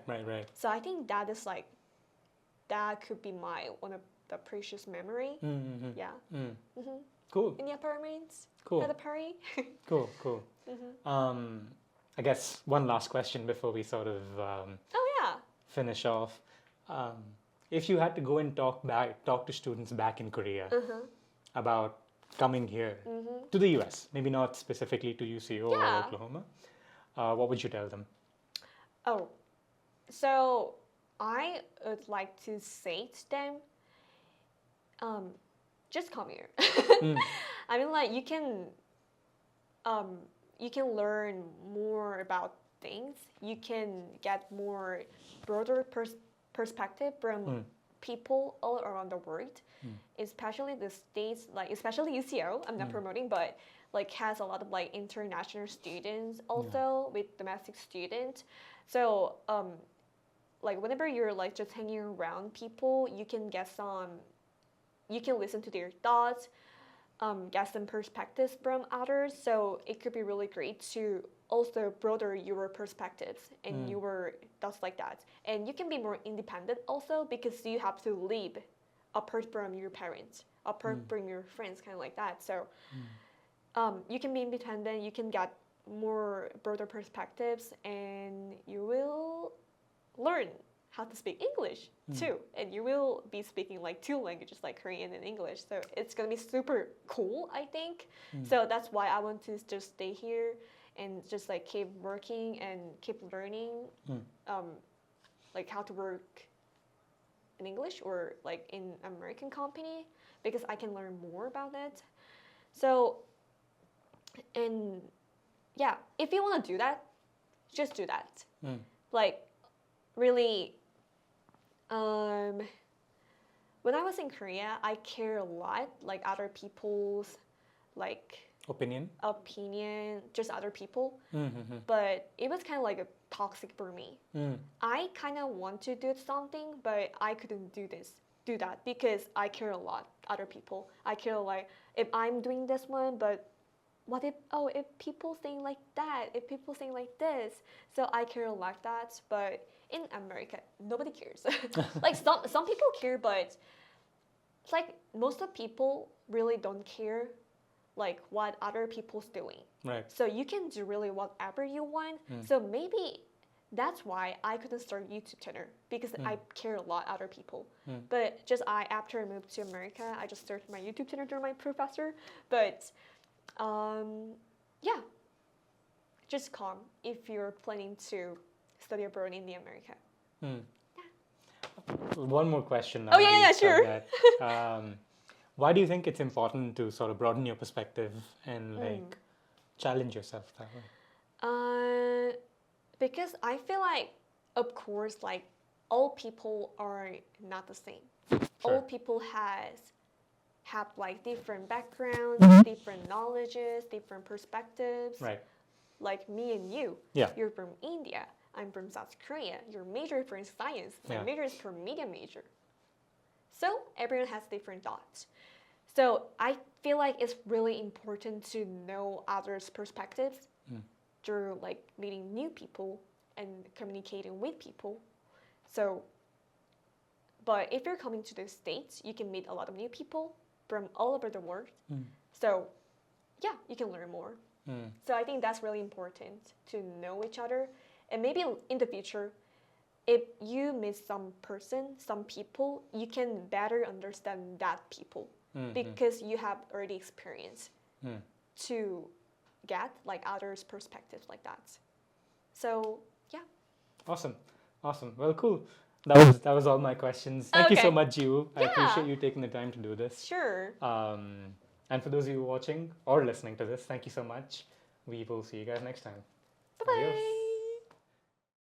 So I think that could be one of the precious memory. Yeah. Cool. In the apartments. Cool. At the party. Cool. I guess one last question before we sort of finish off. If you had to go and talk to students back in Korea about coming here to the US, maybe not specifically to UCO or Oklahoma, what would you tell them? Oh, so I would like to say to them, just come here. I mean, like you can learn more about things. You can get more broader perspective from people all around the world, especially the States, like especially UCO. I'm not promoting, but like has a lot of like international students also with domestic students. So like whenever you're like just hanging around people, you can listen to their thoughts, get some perspectives from others. So it could be really great to also broaden your perspectives and your thoughts like that. And you can be more independent also because you have to leave apart from your parents, apart from your friends, kind of like that. So you can be independent, you can get more broader perspectives, and you will learn how to speak English too. And you will be speaking like 2 languages, like Korean and English. So it's going to be super cool, I think. So that's why I want to just stay here and just like keep working and keep learning like how to work in English or like in American company, because I can learn more about it. So, and yeah, if you want to do that, just do that. Like really, when I was in Korea, I care a lot, like other people's like opinion, just other people. But it was kind of like a toxic for me. I kind of want to do something, but I couldn't do that because I care a lot other people. I care like if I'm doing this one, but what if people think like that, if people think like this. So I care like that, but in America, nobody cares. Like some people care, but it's like most of people really don't care like what other people's doing. Right. So you can do really whatever you want. So maybe that's why I couldn't start YouTube channel, because I care a lot other people. But just after I moved to America, I just started my YouTube channel through my professor. But yeah, just come if you're planning to study abroad in the America. One more question now. Oh yeah, sure. Why do you think it's important to sort of broaden your perspective and like challenge yourself that way? Because I feel like, of course, like all people are not the same. Sure. All people have like different backgrounds, different knowledges, different perspectives. Right. Like me and you. Yeah. You're from India. I'm from South Korea. Your major is from science. My major is from media major. So everyone has different thoughts. So I feel like it's really important to know others' perspectives through like meeting new people and communicating with people. So, but if you're coming to the States, you can meet a lot of new people from all over the world. So yeah, you can learn more. So I think that's really important to know each other. And maybe in the future, if you meet some person, some people, you can better understand that people because you have already experienced to get like others' perspectives like that. So yeah. Awesome. Well, cool. That was all my questions. Thank you so much, Jiwoo. I appreciate you taking the time to do this. Sure. And for those of you watching or listening to this, thank you so much. We will see you guys next time. Bye-bye. Adios.